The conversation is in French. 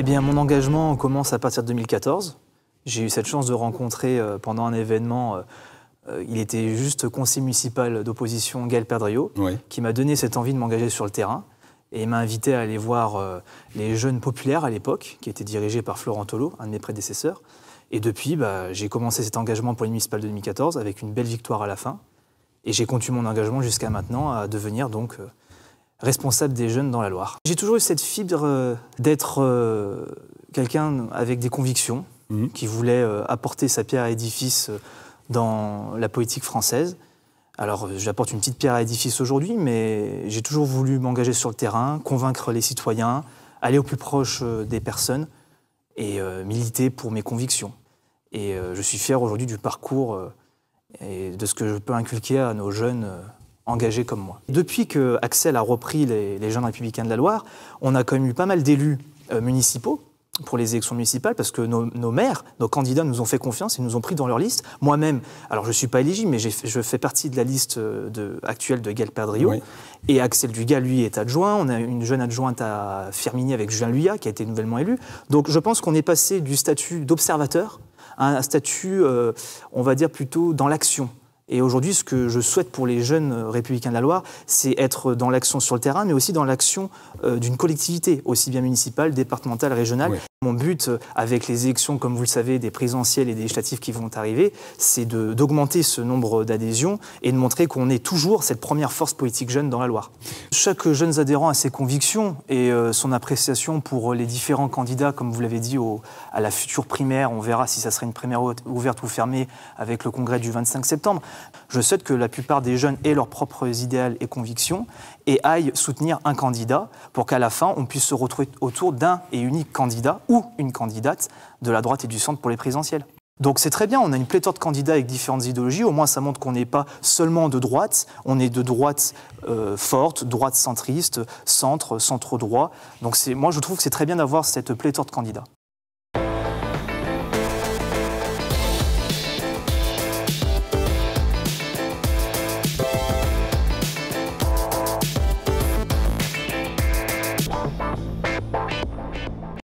bien, mon engagement commence à partir de 2014. J'ai eu cette chance de rencontrer pendant un événement, il était juste conseiller municipal d'opposition, Gaël Perdriau, Oui. qui m'a donné cette envie de m'engager sur le terrain. Et il m'a invité à aller voir les Jeunes Populaires à l'époque, qui étaient dirigés par Florent Thollo, un de mes prédécesseurs. Et depuis, j'ai commencé cet engagement pour les municipales de 2014 avec une belle victoire à la fin. Et j'ai continué mon engagement jusqu'à maintenant à devenir donc responsable des jeunes dans la Loire. J'ai toujours eu cette fibre d'être quelqu'un avec des convictions, qui voulait apporter sa pierre à édifice dans la politique française. Alors, j'apporte une petite pierre à édifice aujourd'hui, mais j'ai toujours voulu m'engager sur le terrain, convaincre les citoyens, aller au plus proche des personnes et militer pour mes convictions. Et je suis fier aujourd'hui du parcours et de ce que je peux inculquer à nos jeunes engagés comme moi. Depuis que Axel a repris les Jeunes Républicains de la Loire, on a quand même eu pas mal d'élus municipaux pour les élections municipales, parce que nos maires, nos candidats nous ont fait confiance et nous ont pris dans leur liste. Moi-même, alors je ne suis pas éligible, mais je fais partie de la liste actuelle de Gaël Perdriau. Oui. Et Axel Dugas, lui, est adjoint. On a une jeune adjointe à Firminy avec Julien Luyat, qui a été nouvellement élu. Donc je pense qu'on est passé du statut d'observateur à un statut, on va dire, plutôt dans l'action. Et aujourd'hui, ce que je souhaite pour les jeunes républicains de la Loire, c'est être dans l'action sur le terrain, mais aussi dans l'action d'une collectivité, aussi bien municipale, départementale, régionale. Oui. Mon but, avec les élections, comme vous le savez, des présidentielles et des législatives qui vont arriver, c'est d'augmenter ce nombre d'adhésions et de montrer qu'on est toujours cette première force politique jeune dans la Loire. Chaque jeune adhérent a ses convictions et son appréciation pour les différents candidats, comme vous l'avez dit, à la future primaire. On verra si ça sera une primaire ouverte ou fermée avec le congrès du 25 septembre. Je souhaite que la plupart des jeunes aient leurs propres idéaux et convictions et aillent soutenir un candidat pour qu'à la fin, on puisse se retrouver autour d'un et unique candidat ou une candidate de la droite et du centre pour les présidentielles. Donc c'est très bien, on a une pléthore de candidats avec différentes idéologies, au moins ça montre qu'on n'est pas seulement de droite, on est de droite forte, droite centriste, centre, centre-droit. Donc moi je trouve que c'est très bien d'avoir cette pléthore de candidats.